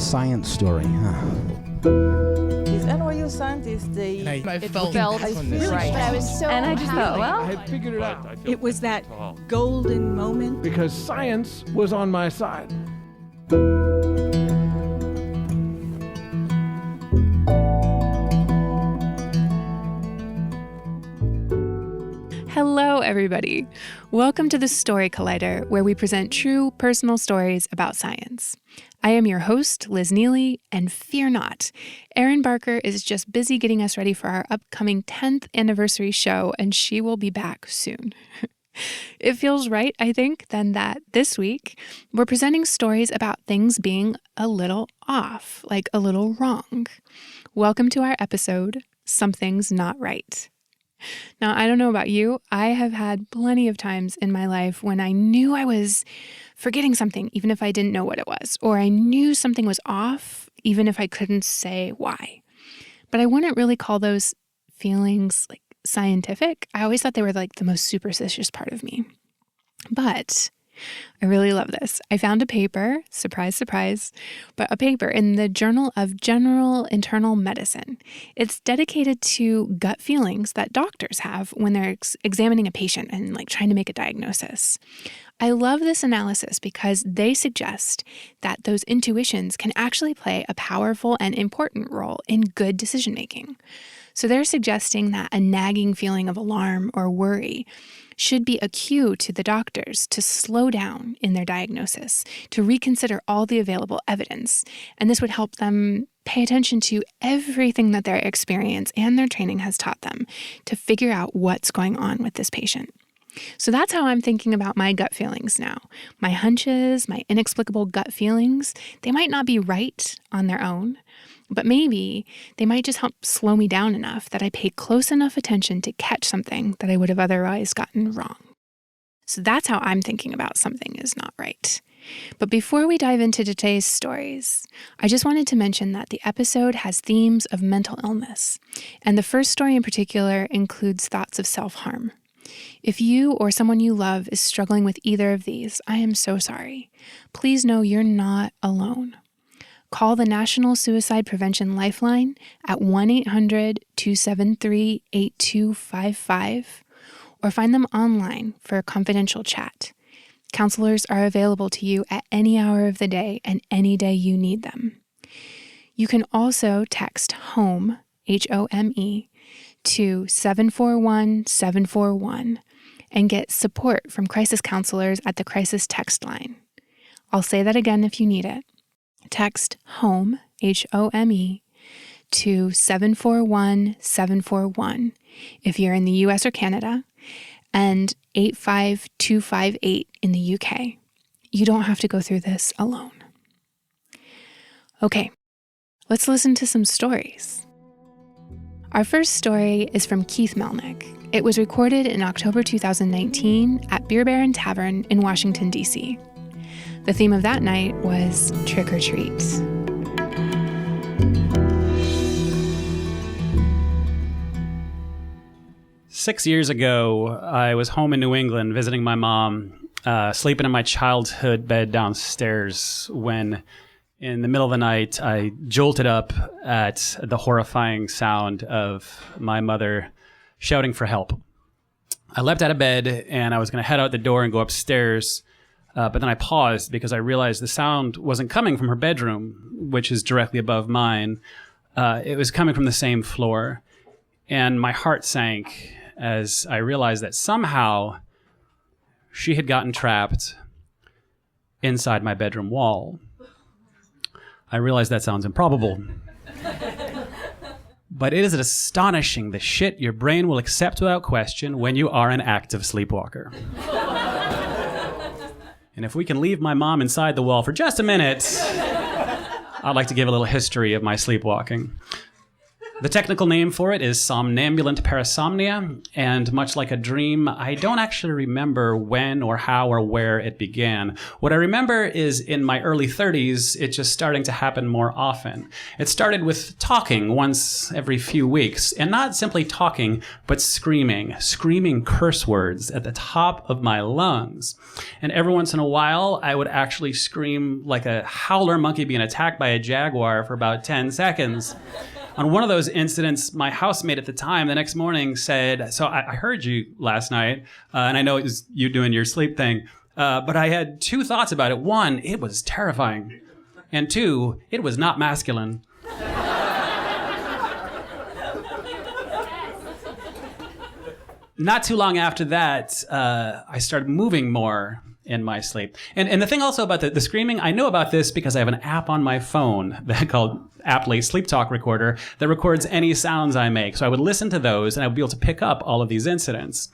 science story, huh? These NYU scientists, I felt really right. But I was so And I just thought, well, I figured it out It was that golden moment. because science was on my side. hello, everybody. Welcome to the Story Collider, where we present true personal stories about science. I am your host, Liz Neely, and fear not, Erin Barker is just busy getting us ready for our upcoming 10th anniversary show, and she will be back soon. It feels right, I think, then that this week we're presenting stories about things being a little off, like a little wrong. Welcome to our episode, Something's Not Right. Now, I don't know about you, I have had plenty of times in my life when I knew I was forgetting something, even if I didn't know what it was, or I knew something was off, even if I couldn't say why. But I wouldn't really call those feelings like scientific. I always thought they were like the most superstitious part of me. But I really love this. I found a paper, surprise, surprise, but a paper in the Journal of General Internal Medicine. It's dedicated to gut feelings that doctors have when they're examining a patient and like trying to make a diagnosis. I love this analysis because they suggest that those intuitions can actually play a powerful and important role in good decision making. So they're suggesting that a nagging feeling of alarm or worry should be a cue to the doctors to slow down in their diagnosis, to reconsider all the available evidence. And this would help them pay attention to everything that their experience and their training has taught them to figure out what's going on with this patient. So that's how I'm thinking about my gut feelings now. My hunches, my inexplicable gut feelings, they might not be right on their own, but maybe they might just help slow me down enough that I pay close enough attention to catch something that I would have otherwise gotten wrong. So that's how I'm thinking about something is not right. But before we dive into today's stories, I just wanted to mention that the episode has themes of mental illness, and the first story in particular includes thoughts of self-harm. If you or someone you love is struggling with either of these, I am so sorry. Please know you're not alone. Call the National Suicide Prevention Lifeline at 1-800-273-8255 or find them online for a confidential chat. Counselors are available to you at any hour of the day and any day you need them. You can also text HOME, HOME, to 741-741 and get support from crisis counselors at the crisis text line. I'll say that again if you need it. Text HOME, HOME, to 741-741 if you're in the US or Canada, and 85258 in the UK. You don't have to go through this alone. Okay, let's listen to some stories. Our first story is from Keith Mellnick. It was recorded in October 2019 at Beer Baron Tavern in Washington, D.C. The theme of that night was trick or treat. Six years ago, I was home in New England visiting my mom, sleeping in my childhood bed downstairs when, in the middle of the night, I jolted up at the horrifying sound of my mother shouting for help. I leapt out of bed and I was going to head out the door and go upstairs, but then I paused because I realized the sound wasn't coming from her bedroom, which is directly above mine. It was coming from the same floor, and my heart sank as I realized that somehow she had gotten trapped inside my bedroom wall. I realize that sounds improbable. But it is astonishing the shit your brain will accept without question when you are an active sleepwalker. And if we can leave my mom inside the wall for just a minute, I'd like to give a little history of my sleepwalking. The technical name for it is somnambulant parasomnia, and much like a dream, I don't actually remember when or how or where it began. What I remember is in my early 30s, it just starting to happen more often. It started with talking once every few weeks, and not simply talking, but screaming curse words at the top of my lungs. And every once in a while, I would actually scream like a howler monkey being attacked by a jaguar for about 10 seconds. On one of those incidents, my housemate at the time, the next morning said, so I heard you last night, and I know it was you doing your sleep thing, but I had two thoughts about it. One, it was terrifying. And two, it was not masculine. Not too long after that, I started moving more in my sleep. And the thing also about the screaming, I know about this because I have an app on my phone called aptly Sleep Talk Recorder that records any sounds I make. So I would listen to those and I would be able to pick up all of these incidents.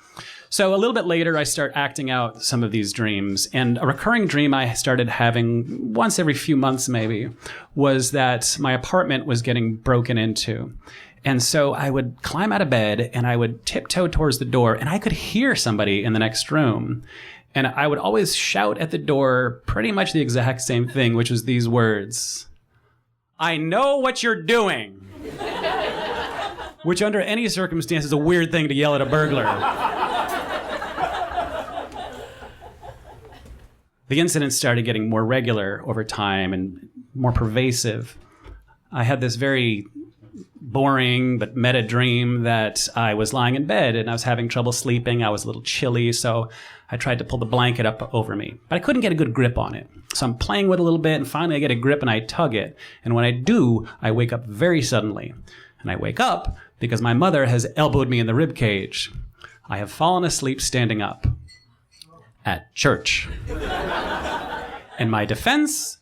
So a little bit later, I start acting out some of these dreams. And a recurring dream I started having once every few months maybe was that my apartment was getting broken into. And so I would climb out of bed and I would tiptoe towards the door and I could hear somebody in the next room. And I would always shout at the door pretty much the exact same thing, which was these words: I know what you're doing. Which under any circumstance is a weird thing to yell at a burglar. The incidents started getting more regular over time and more pervasive. I had this very boring but meta dream that I was lying in bed and I was having trouble sleeping. I was a little chilly, so I tried to pull the blanket up over me, but I couldn't get a good grip on it. So I'm playing with it a little bit, and finally I get a grip and I tug it. And when I do, I wake up very suddenly. And I wake up because my mother has elbowed me in the rib cage. I have fallen asleep standing up at church. In my defense,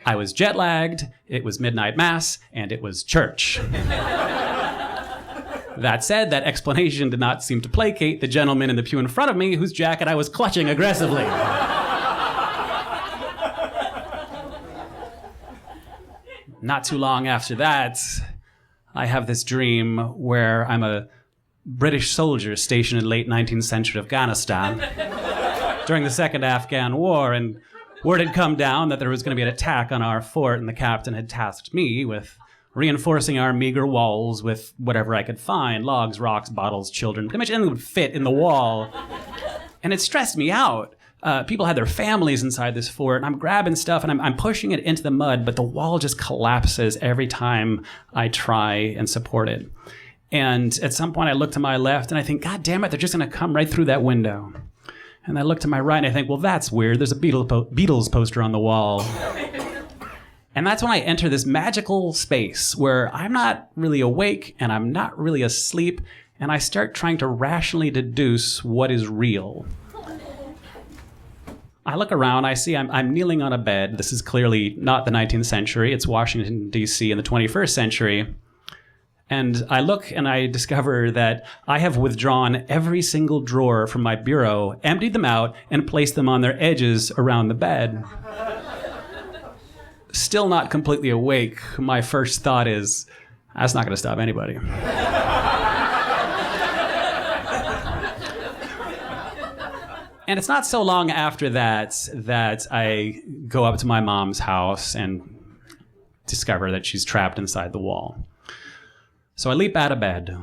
I was jet lagged, it was midnight mass, and it was church. That said, that explanation did not seem to placate the gentleman in the pew in front of me whose jacket I was clutching aggressively. Not too long after that, I have this dream where I'm a British soldier stationed in late 19th century Afghanistan during the Second Afghan War, and word had come down that there was going to be an attack on our fort, and the captain had tasked me with reinforcing our meager walls with whatever I could find: logs, rocks, bottles, children, pretty much anything would fit in the wall. And it stressed me out. People had their families inside this fort, and I'm grabbing stuff, and I'm pushing it into the mud, but the wall just collapses every time I try and support it. And at some point, I look to my left, and I think, God damn it, they're just going to come right through that window. And I look to my right, and I think, well, that's weird. There's a Beatles poster on the wall. And that's when I enter this magical space where I'm not really awake and I'm not really asleep, and I start trying to rationally deduce what is real. I look around, I see I'm kneeling on a bed. This is clearly not the 19th century. It's Washington, D.C. in the 21st century. And I look and I discover that I have withdrawn every single drawer from my bureau, emptied them out, and placed them on their edges around the bed. Still not completely awake, my first thought is, that's not going to stop anybody. And it's not so long after that I go up to my mom's house and discover that she's trapped inside the wall. So I leap out of bed.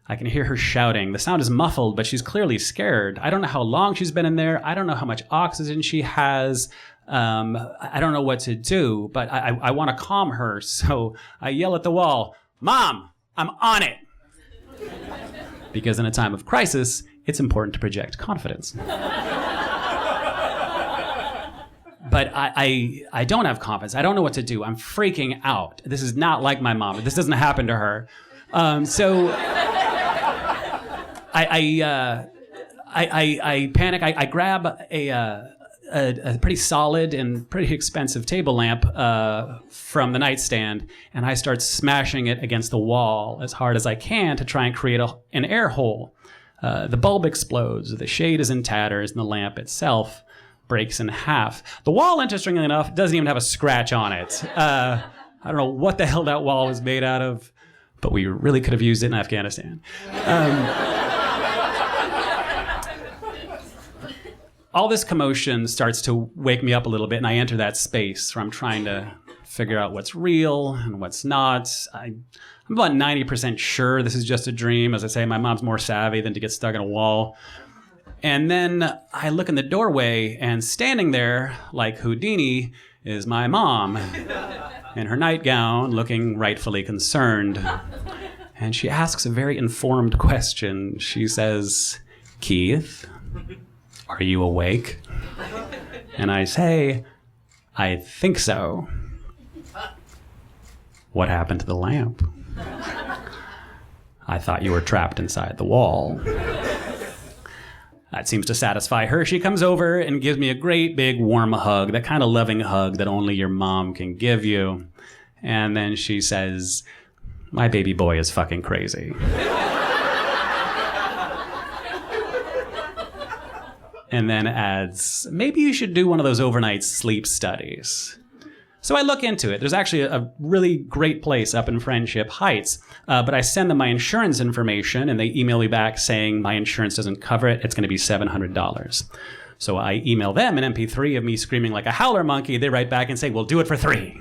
I can hear her shouting. The sound is muffled, but she's clearly scared. I don't know how long she's been in there. I don't know how much oxygen she has. I don't know what to do, but I want to calm her. So I yell at the wall, "Mom, I'm on it." Because in a time of crisis, it's important to project confidence. But I don't have confidence. I don't know what to do. I'm freaking out. This is not like my mom. This doesn't happen to her. So I panic. I grab a pretty solid and pretty expensive table lamp from the nightstand, and I start smashing it against the wall as hard as I can to try and create an air hole. The bulb explodes, the shade is in tatters, and the lamp itself breaks in half. The wall, interestingly enough, doesn't even have a scratch on it. I don't know what the hell that wall was made out of, but we really could have used it in Afghanistan. All this commotion starts to wake me up a little bit, and I enter that space where I'm trying to figure out what's real and what's not. I'm about 90% sure this is just a dream. As I say, my mom's more savvy than to get stuck in a wall. And then I look in the doorway, and standing there, like Houdini, is my mom in her nightgown, looking rightfully concerned. And she asks a very informed question. She says, "Keith, are you awake?" And I say, "I think so." "What happened to the lamp?" "I thought you were trapped inside the wall." That seems to satisfy her. She comes over and gives me a great big warm hug, that kind of loving hug that only your mom can give you. And then she says, "My baby boy is fucking crazy." And then adds, "Maybe you should do one of those overnight sleep studies." So I look into it. There's actually a really great place up in Friendship Heights, but I send them my insurance information, and they email me back saying my insurance doesn't cover it. It's going to be $700. So I email them an MP3 of me screaming like a howler monkey. They write back and say, "We'll do it for $3."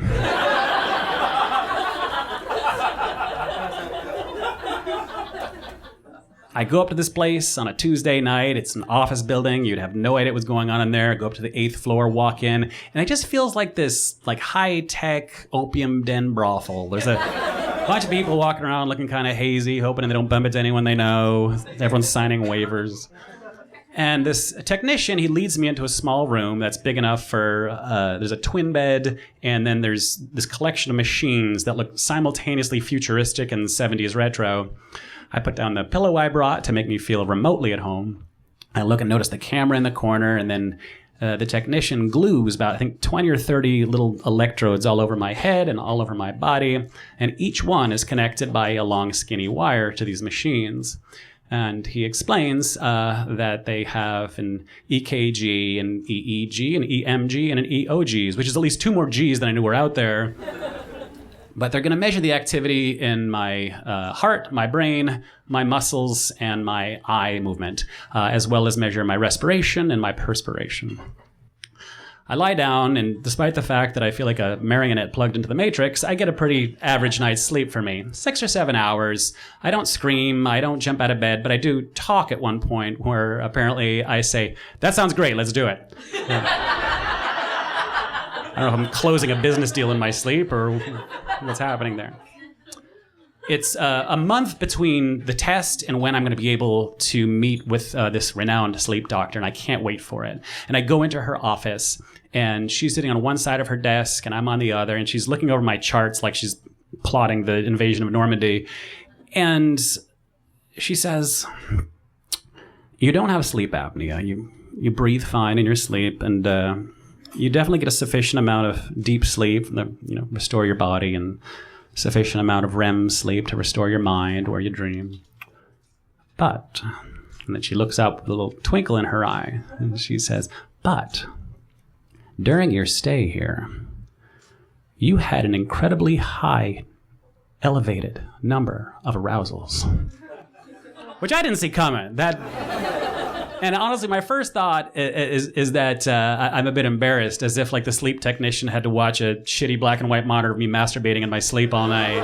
I go up to this place on a Tuesday night. It's an office building. You'd have no idea what was going on in there. I go up to the 8th floor, walk in, and it just feels like this high-tech opium den brothel. There's a bunch of people walking around looking kind of hazy, hoping they don't bump into anyone they know. Everyone's signing waivers. And this technician, he leads me into a small room that's big enough for, there's a twin bed, and then there's this collection of machines that look simultaneously futuristic and 70s retro. I put down the pillow I brought to make me feel remotely at home. I look and notice the camera in the corner, and then the technician glues about, I think, 20 or 30 little electrodes all over my head and all over my body, and each one is connected by a long, skinny wire to these machines. And he explains that they have an EKG, an EEG, an EMG, and an EOGs, which is at least 2 more Gs than I knew were out there. But they're going to measure the activity in my heart, my brain, my muscles, and my eye movement, as well as measure my respiration and my perspiration. I lie down, and despite the fact that I feel like a marionette plugged into the Matrix, I get a pretty average night's sleep for me. 6 or 7 hours. I don't scream, I don't jump out of bed, but I do talk at one point where apparently I say, "That sounds great, let's do it." I don't know if I'm closing a business deal in my sleep or what's happening there. It's a month between the test and when I'm going to be able to meet with this renowned sleep doctor, and I can't wait for it. And I go into her office, and she's sitting on one side of her desk, and I'm on the other, and she's looking over my charts like she's plotting the invasion of Normandy. And she says, "You don't have sleep apnea. You breathe fine in your sleep, and you definitely get a sufficient amount of deep sleep, restore your body, and sufficient amount of REM sleep to restore your mind where you dream. But," and then she looks up with a little twinkle in her eye, and she says, "But during your stay here, you had an incredibly high, elevated number of arousals." Which I didn't see coming. And honestly, my first thought is that I'm a bit embarrassed, as if the sleep technician had to watch a shitty black and white monitor of me masturbating in my sleep all night.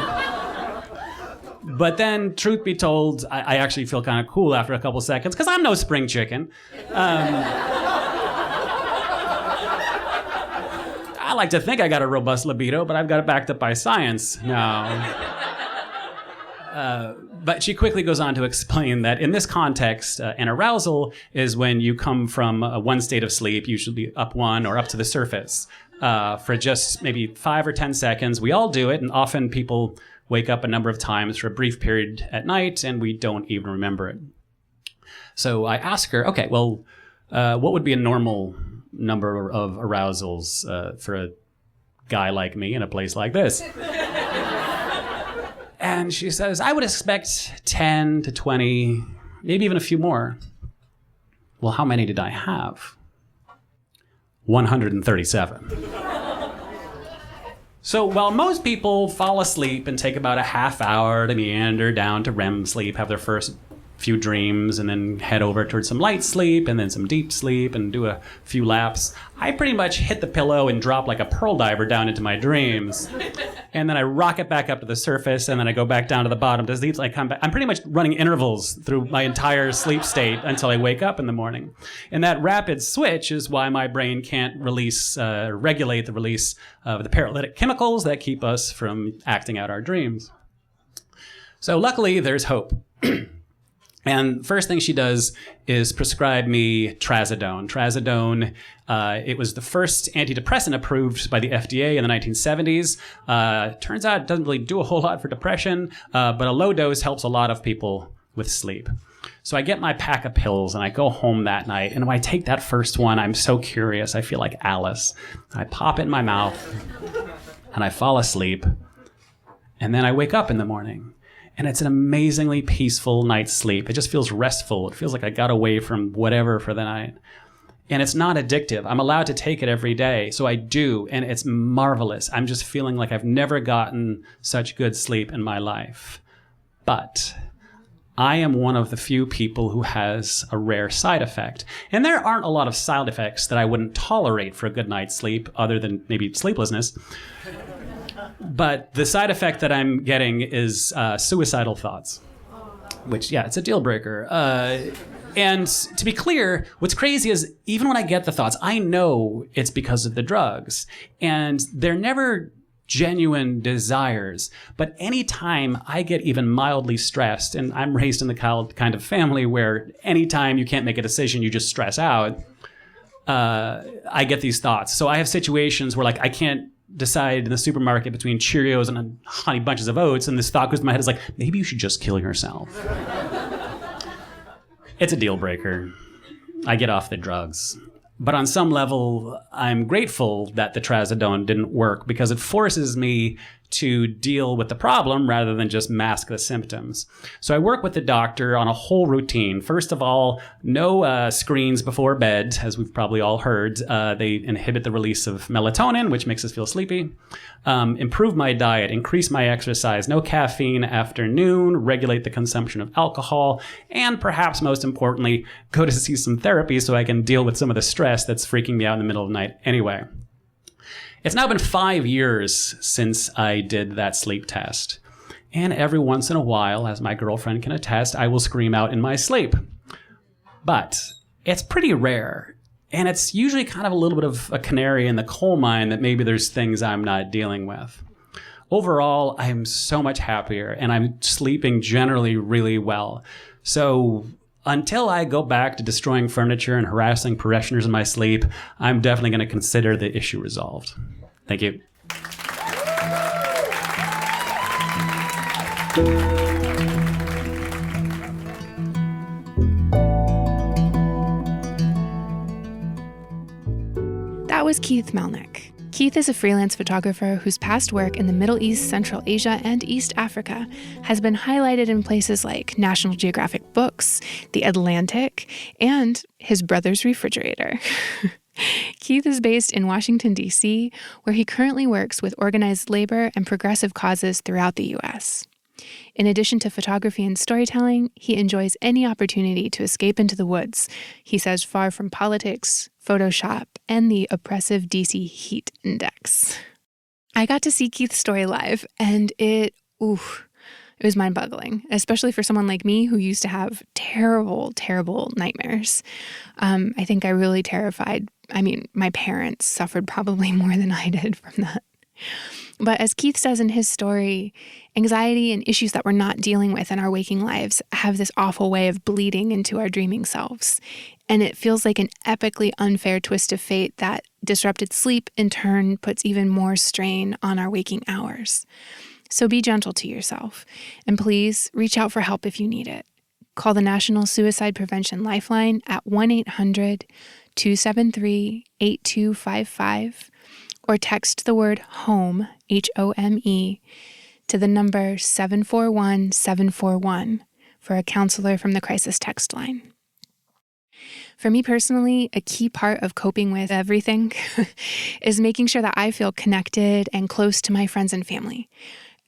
But then, truth be told, I actually feel kind of cool after a couple seconds, because I'm no spring chicken. I like to think I got a robust libido, but I've got it backed up by science. No. But she quickly goes on to explain that in this context, an arousal is when you come from one state of sleep, usually up one or up to the surface, for just maybe 5 or 10 seconds. We all do it, and often people wake up a number of times for a brief period at night, and we don't even remember it. So I ask her, okay, well, what would be a normal number of arousals for a guy like me in a place like this? And she says, "I would expect 10 to 20, maybe even a few more." Well, how many did I have? 137. So while most people fall asleep and take about a half hour to meander down to REM sleep, have their first few dreams, and then head over towards some light sleep and then some deep sleep and do a few laps, I pretty much hit the pillow and drop like a pearl diver down into my dreams. And then I rocket back up to the surface, and then I go back down to the bottom to sleep. So I come back. I'm pretty much running intervals through my entire sleep state until I wake up in the morning. And that rapid switch is why my brain can't regulate the release of the paralytic chemicals that keep us from acting out our dreams. So luckily, there's hope. And first thing she does is prescribe me trazodone. Trazodone, it was the first antidepressant approved by the FDA in the 1970s. Turns out it doesn't really do a whole lot for depression, but a low dose helps a lot of people with sleep. So I get my pack of pills and I go home that night. And when I take that first one, I'm so curious. I feel like Alice. I pop it in my mouth and I fall asleep. And then I wake up in the morning. And it's an amazingly peaceful night's sleep. It just feels restful. It feels like I got away from whatever for the night. And it's not addictive. I'm allowed to take it every day. So I do. And it's marvelous. I'm just feeling like I've never gotten such good sleep in my life. But I am one of the few people who has a rare side effect. And there aren't a lot of side effects that I wouldn't tolerate for a good night's sleep, other than maybe sleeplessness. But the side effect that I'm getting is suicidal thoughts, which, yeah, it's a deal breaker. And to be clear, what's crazy is even when I get the thoughts, I know it's because of the drugs. And they're never genuine desires. But anytime I get even mildly stressed, and I'm raised in the kind of family where anytime you can't make a decision, you just stress out, I get these thoughts. So I have situations where like I can't decide in the supermarket between Cheerios and Honey Bunches of Oats, and this thought goes to my head is like, maybe you should just kill yourself. It's a deal breaker. I get off the drugs. But on some level, I'm grateful that the trazodone didn't work because it forces me to deal with the problem rather than just mask the symptoms. So I work with the doctor on a whole routine. First of all, no screens before bed, as we've probably all heard. They inhibit the release of melatonin, which makes us feel sleepy. Improve my diet, increase my exercise, no caffeine after noon, regulate the consumption of alcohol, and perhaps most importantly, go to see some therapy so I can deal with some of the stress that's freaking me out in the middle of the night anyway. It's now been 5 years since I did that sleep test. And every once in a while, as my girlfriend can attest, I will scream out in my sleep. But it's pretty rare. And it's usually kind of a little bit of a canary in the coal mine that maybe there's things I'm not dealing with. Overall, I'm so much happier and I'm sleeping generally really well. So until I go back to destroying furniture and harassing parishioners in my sleep, I'm definitely going to consider the issue resolved. Thank you. That was Keith Mellnick. Keith is a freelance photographer whose past work in the Middle East, Central Asia, and East Africa has been highlighted in places like National Geographic Books, The Atlantic, and his brother's refrigerator. Keith is based in Washington, D.C., where he currently works with organized labor and progressive causes throughout the U.S. In addition to photography and storytelling, he enjoys any opportunity to escape into the woods. He says far from politics, Photoshop, and the oppressive DC heat index. I got to see Keith's story live, and it was mind-boggling, especially for someone like me who used to have terrible, terrible nightmares. I think I really my parents suffered probably more than I did from that. But as Keith says in his story, anxiety and issues that we're not dealing with in our waking lives have this awful way of bleeding into our dreaming selves. And it feels like an epically unfair twist of fate that disrupted sleep in turn puts even more strain on our waking hours. So be gentle to yourself, and please reach out for help if you need it. Call the National Suicide Prevention Lifeline at 1-800-273-8255 or text the word HOME, HOME, to the number 741-741 for a counselor from the crisis text line. For me personally, a key part of coping with everything is making sure that I feel connected and close to my friends and family.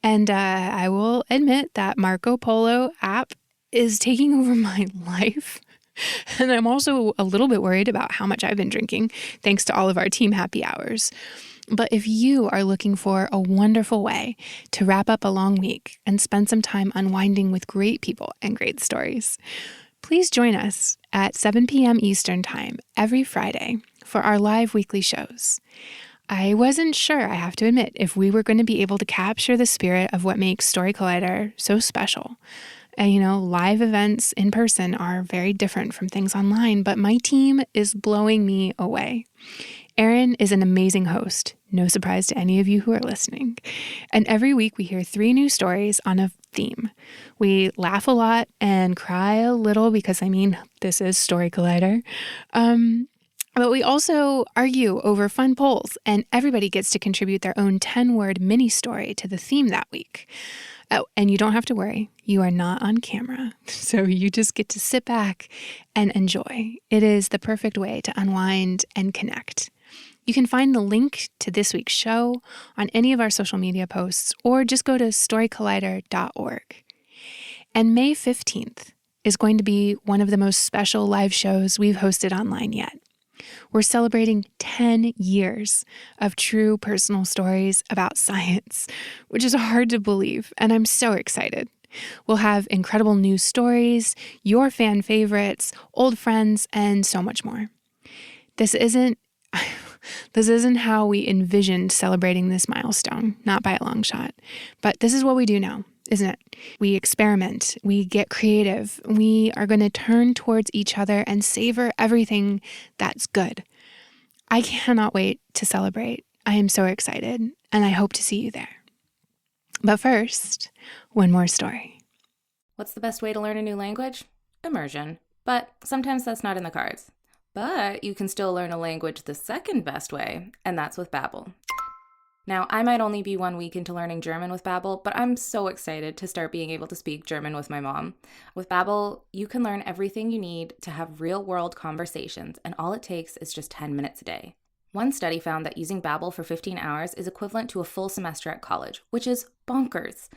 And I will admit that Marco Polo app is taking over my life. And I'm also a little bit worried about how much I've been drinking, thanks to all of our team happy hours. But if you are looking for a wonderful way to wrap up a long week and spend some time unwinding with great people and great stories, please join us at 7 p.m. Eastern Time every Friday for our live weekly shows. I wasn't sure, I have to admit, if we were going to be able to capture the spirit of what makes Story Collider so special. And live events in person are very different from things online, but my team is blowing me away. Erin is an amazing host, no surprise to any of you who are listening. And every week we hear 3 new stories on a theme. We laugh a lot and cry a little because, this is Story Collider. But we also argue over fun polls, and everybody gets to contribute their own 10-word mini story to the theme that week. Oh, and you don't have to worry. You are not on camera. So you just get to sit back and enjoy. It is the perfect way to unwind and connect. You can find the link to this week's show on any of our social media posts, or just go to storycollider.org. And May 15th is going to be one of the most special live shows we've hosted online yet. We're celebrating 10 years of true personal stories about science, which is hard to believe, and I'm so excited. We'll have incredible news stories, your fan favorites, old friends, and so much more. This isn't how we envisioned celebrating this milestone, not by a long shot, but this is what we do now, isn't it? We experiment, we get creative, we are going to turn towards each other and savor everything that's good. I cannot wait to celebrate. I am so excited, and I hope to see you there. But first, one more story. What's the best way to learn a new language? Immersion. But sometimes that's not in the cards. But you can still learn a language the second best way, and that's with Babbel. Now, I might only be 1 week into learning German with Babbel, but I'm so excited to start being able to speak German with my mom. With Babbel, you can learn everything you need to have real-world conversations, and all it takes is just 10 minutes a day. One study found that using Babbel for 15 hours is equivalent to a full semester at college, which is bonkers.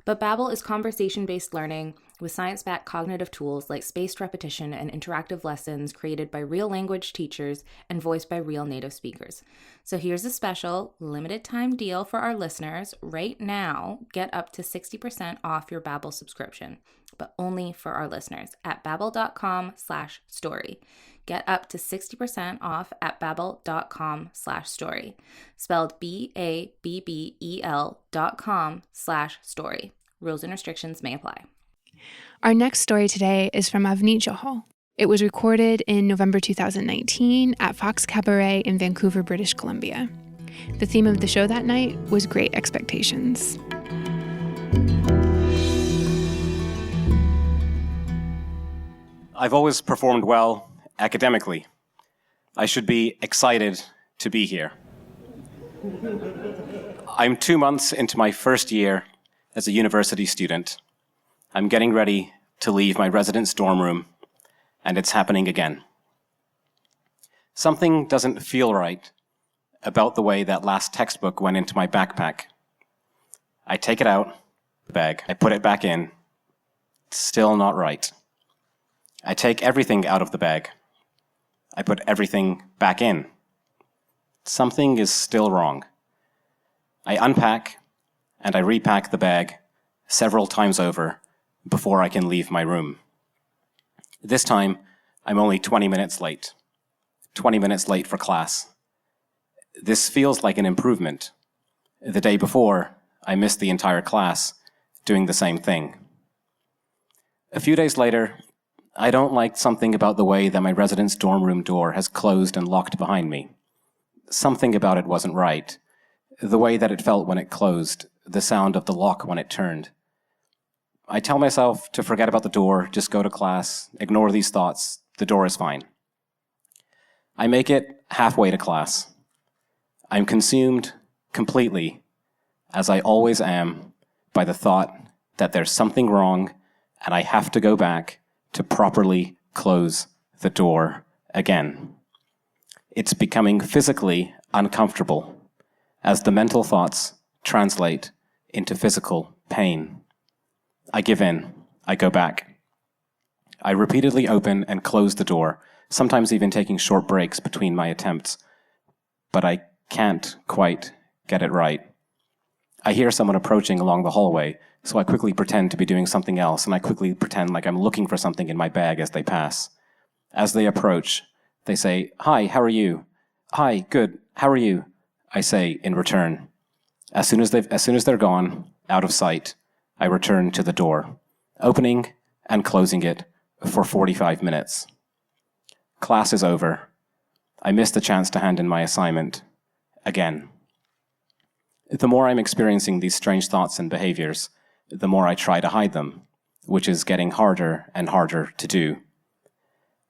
But Babbel is conversation-based learning with science-backed cognitive tools like spaced repetition and interactive lessons created by real language teachers and voiced by real native speakers. So here's a special limited-time deal for our listeners. Right now, get up to 60% off your Babbel subscription, but only for our listeners at babbel.com/story. Get up to 60% off at babbel.com/story. Spelled BABBEL.com/story. Rules and restrictions may apply. Our next story today is from Avneet Johal. It was recorded in November 2019 at Fox Cabaret in Vancouver, British Columbia. The theme of the show that night was Great Expectations. I've always performed well academically. I should be excited to be here. I'm 2 months into my first year as a university student. I'm getting ready to leave my residence dorm room, and it's happening again. Something doesn't feel right about the way that last textbook went into my backpack. I take it out, the bag, I put it back in. It's still not right. I take everything out of the bag. I put everything back in. Something is still wrong. I unpack and I repack the bag several times over before I can leave my room. This time, I'm only 20 minutes late. 20 minutes late for class. This feels like an improvement. The day before, I missed the entire class doing the same thing. A few days later, I don't like something about the way that my residence dorm room door has closed and locked behind me. Something about it wasn't right. The way that it felt when it closed, the sound of the lock when it turned. I tell myself to forget about the door, just go to class, ignore these thoughts, the door is fine. I make it halfway to class. I'm consumed completely, as I always am, by the thought that there's something wrong and I have to go back to properly close the door again. It's becoming physically uncomfortable as the mental thoughts translate into physical pain. I give in. I go back. I repeatedly open and close the door, sometimes even taking short breaks between my attempts, but I can't quite get it right. I hear someone approaching along the hallway, so I quickly pretend to be doing something else, and I quickly pretend like I'm looking for something in my bag as they pass. As they approach, they say, "Hi, how are you?" "Hi, good, how are you?" I say in return. As soon as they're gone, out of sight, I return to the door, opening and closing it for 45 minutes. Class is over. I miss the chance to hand in my assignment again. The more I'm experiencing these strange thoughts and behaviors, the more I try to hide them, which is getting harder and harder to do.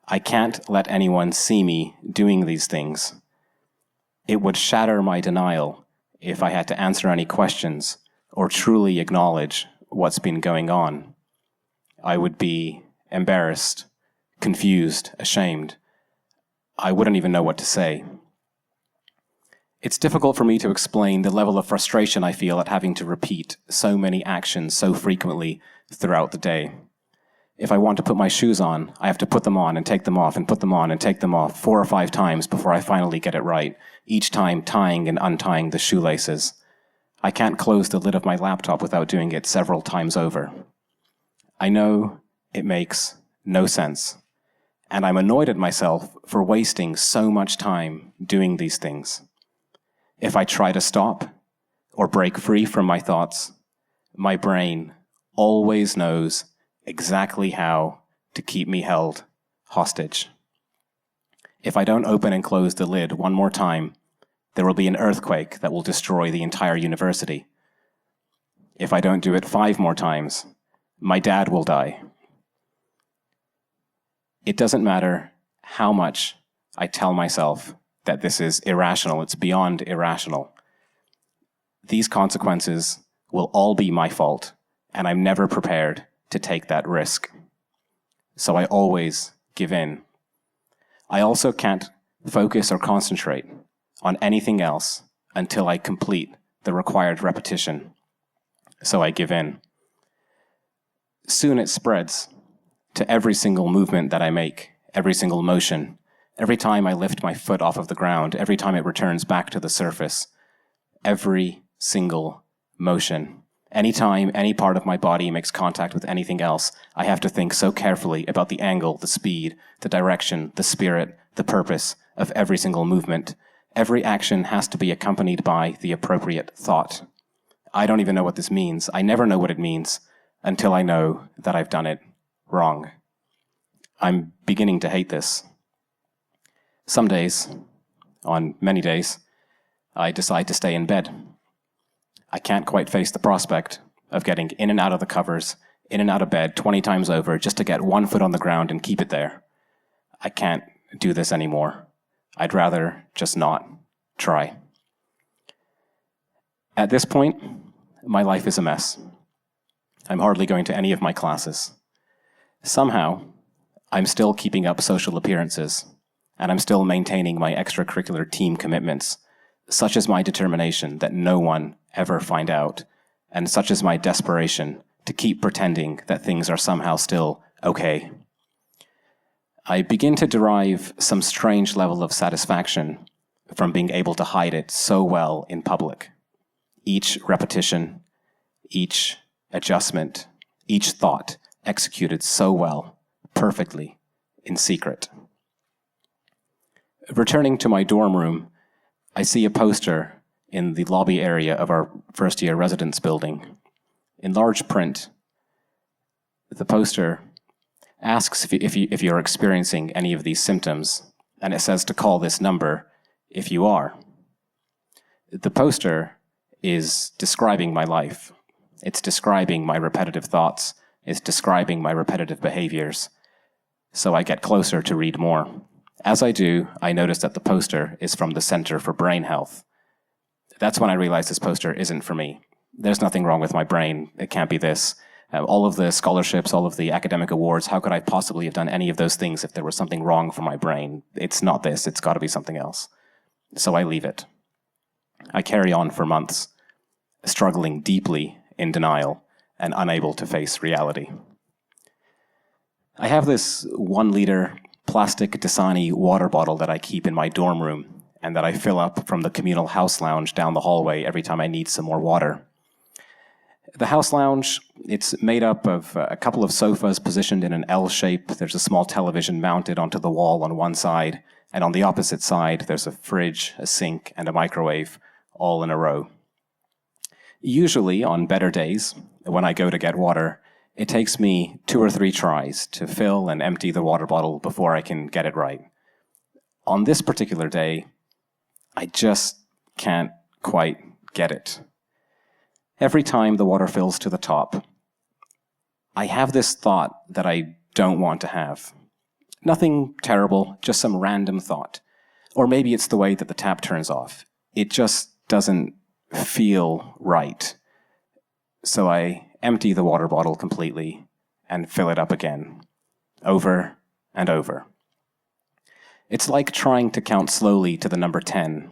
I can't let anyone see me doing these things. It would shatter my denial if I had to answer any questions or truly acknowledge what's been going on. I would be embarrassed, confused, ashamed. I wouldn't even know what to say. It's difficult for me to explain the level of frustration I feel at having to repeat so many actions so frequently throughout the day. If I want to put my shoes on, I have to put them on and take them off and put them on and take them off 4 or 5 times before I finally get it right, each time tying and untying the shoelaces. I can't close the lid of my laptop without doing it several times over. I know it makes no sense, and I'm annoyed at myself for wasting so much time doing these things. If I try to stop or break free from my thoughts, my brain always knows exactly how to keep me held hostage. If I don't open and close the lid one more time, there will be an earthquake that will destroy the entire university. If I don't do it 5 more times, my dad will die. It doesn't matter how much I tell myself that this is irrational, it's beyond irrational. These consequences will all be my fault, and I'm never prepared to take that risk. So I always give in. I also can't focus or concentrate on anything else until I complete the required repetition. So I give in. Soon it spreads to every single movement that I make, every single motion, every time I lift my foot off of the ground, every time it returns back to the surface, every single motion. Anytime any part of my body makes contact with anything else, I have to think so carefully about the angle, the speed, the direction, the spirit, the purpose of every single movement. Every action has to be accompanied by the appropriate thought. I don't even know what this means. I never know what it means until I know that I've done it wrong. I'm beginning to hate this. Some days, on many days, I decide to stay in bed. I can't quite face the prospect of getting in and out of the covers, in and out of bed 20 times over just to get one foot on the ground and keep it there. I can't do this anymore. I'd rather just not try. At this point, my life is a mess. I'm hardly going to any of my classes. Somehow, I'm still keeping up social appearances, and I'm still maintaining my extracurricular team commitments, such is my determination that no one ever find out, and such is my desperation to keep pretending that things are somehow still okay. I begin to derive some strange level of satisfaction from being able to hide it so well in public. Each repetition, each adjustment, each thought executed so well, perfectly, in secret. Returning to my dorm room, I see a poster in the lobby area of our first-year residence building. In large print, the poster asks if you're experiencing any of these symptoms, and it says to call this number if you are. The poster is describing my life. It's describing my repetitive thoughts. It's describing my repetitive behaviors. So I get closer to read more. As I do, I notice that the poster is from the Center for Brain Health. That's when I realize this poster isn't for me. There's nothing wrong with my brain. It can't be this. All of the scholarships, all of the academic awards, how could I possibly have done any of those things if there was something wrong for my brain? It's not this, it's got to be something else. So I leave it. I carry on for months, struggling deeply in denial and unable to face reality. I have this 1-liter plastic Dasani water bottle that I keep in my dorm room and that I fill up from the communal house lounge down the hallway every time I need some more water. The house lounge, it's made up of a couple of sofas positioned in an L shape. There's a small television mounted onto the wall on one side, and on the opposite side, there's a fridge, a sink, and a microwave, all in a row. Usually, on better days, when I go to get water, it takes me 2 or 3 tries to fill and empty the water bottle before I can get it right. On this particular day, I just can't quite get it. Every time the water fills to the top, I have this thought that I don't want to have. Nothing terrible, just some random thought. Or maybe it's the way that the tap turns off. It just doesn't feel right. So I empty the water bottle completely and fill it up again, over and over. It's like trying to count slowly to the number 10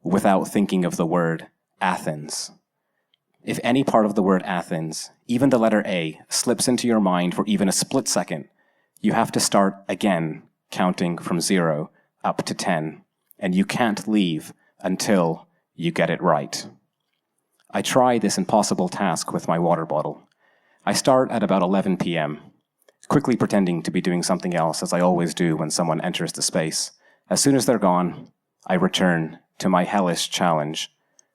without thinking of the word Athens. If any part of the word Athens, even the letter A, slips into your mind for even a split second, you have to start again counting from 0 up to 10, and you can't leave until you get it right. I try this impossible task with my water bottle. I start at about 11 p.m., quickly pretending to be doing something else, as I always do when someone enters the space. As soon as they're gone, I return to my hellish challenge,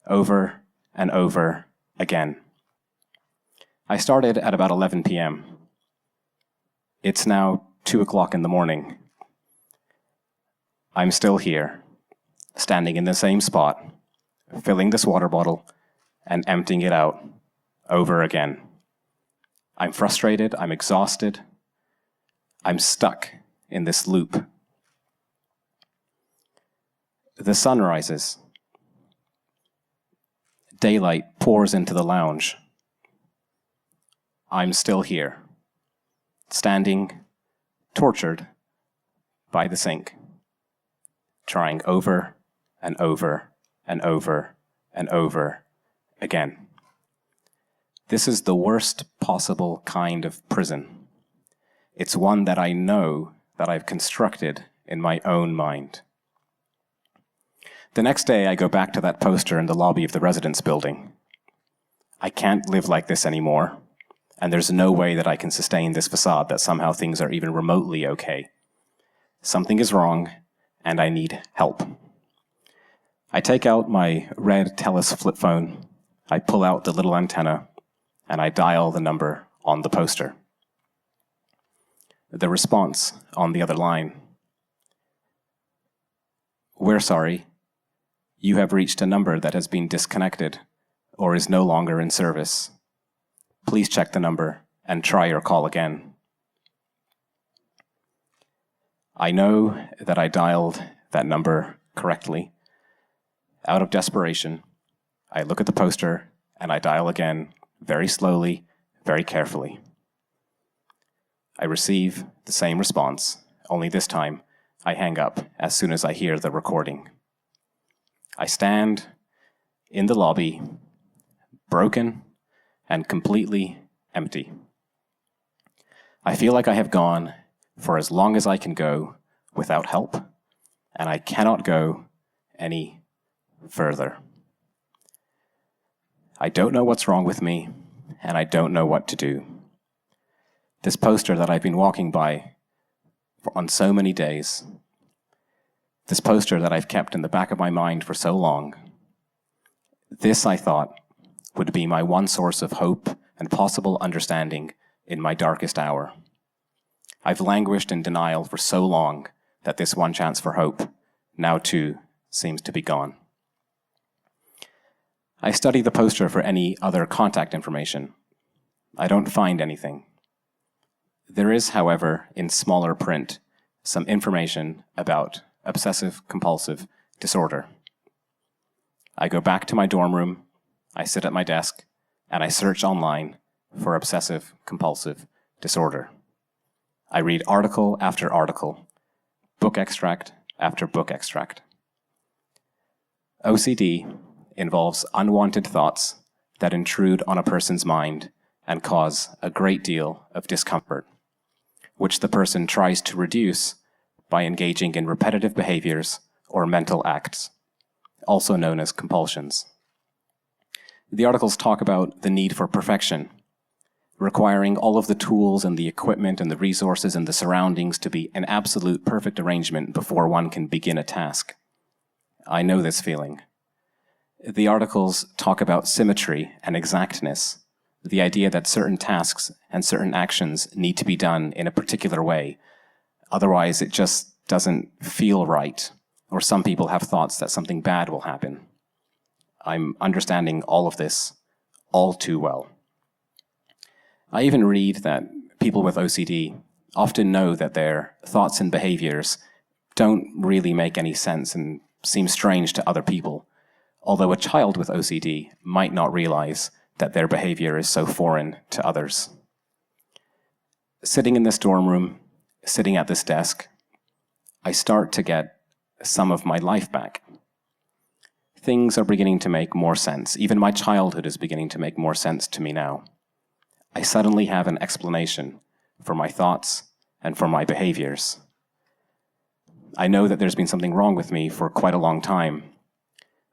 over and over again. I started at about 11 p.m. It's now 2 o'clock in the morning. I'm still here, standing in the same spot, filling this water bottle and emptying it out over again. I'm frustrated, I'm exhausted, I'm stuck in this loop. The sun rises. Daylight pours into the lounge. I'm still here, standing, tortured by the sink, trying over and over and over and over again. This is the worst possible kind of prison. It's one that I know that I've constructed in my own mind. The next day, I go back to that poster in the lobby of the residence building. I can't live like this anymore, and there's no way that I can sustain this facade that somehow things are even remotely okay. Something is wrong, and I need help. I take out my red TELUS flip phone, I pull out the little antenna, and I dial the number on the poster. The response on the other line: "We're sorry. You have reached a number that has been disconnected or is no longer in service. Please check the number and try your call again." I know that I dialed that number correctly. Out of desperation, I look at the poster and I dial again, very slowly, very carefully. I receive the same response, only this time I hang up as soon as I hear the recording. I stand in the lobby, broken and completely empty. I feel like I have gone for as long as I can go without help, and I cannot go any further. I don't know what's wrong with me, and I don't know what to do. This poster that I've been walking by on so many days, this poster that I've kept in the back of my mind for so long, this, I thought, would be my one source of hope and possible understanding in my darkest hour. I've languished in denial for so long that this one chance for hope now too seems to be gone. I study the poster for any other contact information. I don't find anything. There is, however, in smaller print, some information about obsessive-compulsive disorder. I go back to my dorm room, I sit at my desk, and I search online for obsessive compulsive disorder. I read article after article, book extract after book extract. OCD involves unwanted thoughts that intrude on a person's mind and cause a great deal of discomfort, which the person tries to reduce by engaging in repetitive behaviors or mental acts, also known as compulsions. The articles talk about the need for perfection, requiring all of the tools and the equipment and the resources and the surroundings to be an absolute perfect arrangement before one can begin a task. I know this feeling. The articles talk about symmetry and exactness, the idea that certain tasks and certain actions need to be done in a particular way. Otherwise, it just doesn't feel right, or some people have thoughts that something bad will happen. I'm understanding all of this all too well. I even read that people with OCD often know that their thoughts and behaviors don't really make any sense and seem strange to other people, although a child with OCD might not realize that their behavior is so foreign to others. Sitting in this dorm room, sitting at this desk, I start to get some of my life back. Things are beginning to make more sense. Even my childhood is beginning to make more sense to me now. I suddenly have an explanation for my thoughts and for my behaviors. I know that there's been something wrong with me for quite a long time.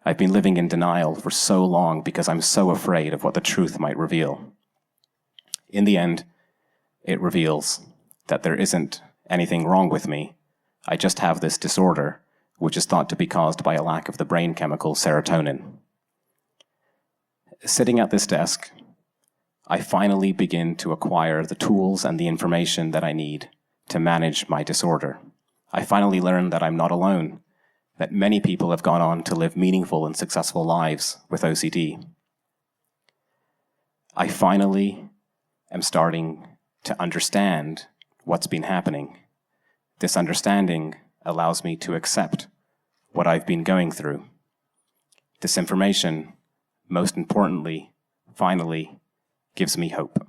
I've been living in denial for so long because I'm so afraid of what the truth might reveal. In the end, it reveals that there isn't anything wrong with me. I just have this disorder, which is thought to be caused by a lack of the brain chemical serotonin. Sitting at this desk, I finally begin to acquire the tools and the information that I need to manage my disorder. I finally learn that I'm not alone, that many people have gone on to live meaningful and successful lives with OCD. I finally am starting to understand what's been happening. This understanding allows me to accept what I've been going through. This information, most importantly, finally, gives me hope.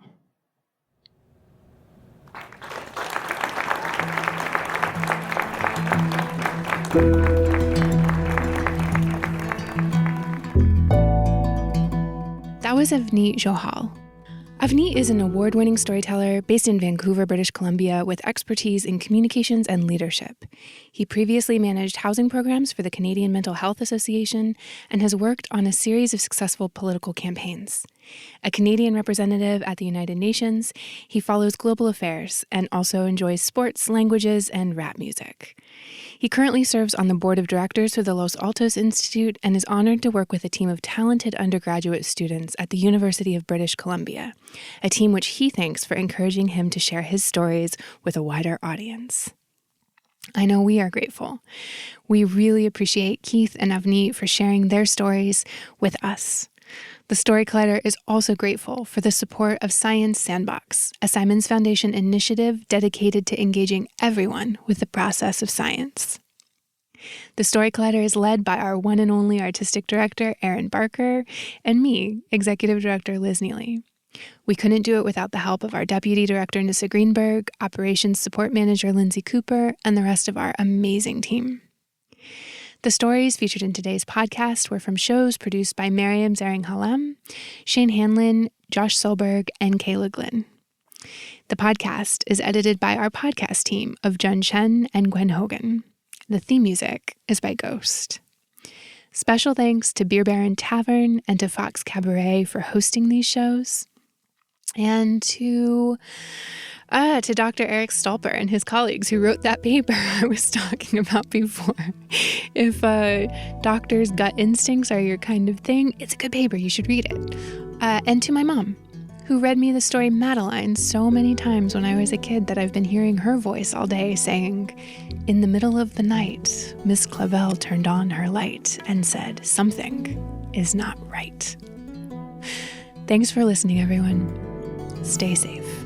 That was Avneet Johal. Avneet is an award-winning storyteller based in Vancouver, British Columbia, with expertise in communications and leadership. He previously managed housing programs for the Canadian Mental Health Association and has worked on a series of successful political campaigns. A Canadian representative at the United Nations, he follows global affairs and also enjoys sports, languages, and rap music. He currently serves on the board of directors for the Los Altos Institute and is honored to work with a team of talented undergraduate students at the University of British Columbia, a team which he thanks for encouraging him to share his stories with a wider audience. I know we are grateful. We really appreciate Keith and Avneet for sharing their stories with us. The Story Collider is also grateful for the support of Science Sandbox, a Simons Foundation initiative dedicated to engaging everyone with the process of science. The Story Collider is led by our one and only artistic director, Erin Barker, and me, executive director Liz Neely. We couldn't do it without the help of our deputy director, Nissa Greenberg, operations support manager, Lindsay Cooper, and the rest of our amazing team. The stories featured in today's podcast were from shows produced by Miriam Zaring-Halem, Shane Hanlon, Josh Solberg, and Kayla Glynn. The podcast is edited by our podcast team of Jun Chen and Gwen Hogan. The theme music is by Ghost. Special thanks to Beer Baron Tavern and to Fox Cabaret for hosting these shows, and to Dr. Eric Stolper and his colleagues who wrote that paper I was talking about before. If doctors' gut instincts are your kind of thing, it's a good paper. You should read it. And to my mom, who read me the story Madeline so many times when I was a kid that I've been hearing her voice all day saying, "In the middle of the night, Miss Clavel turned on her light and said, 'Something is not right.'" Thanks for listening, everyone. Stay safe.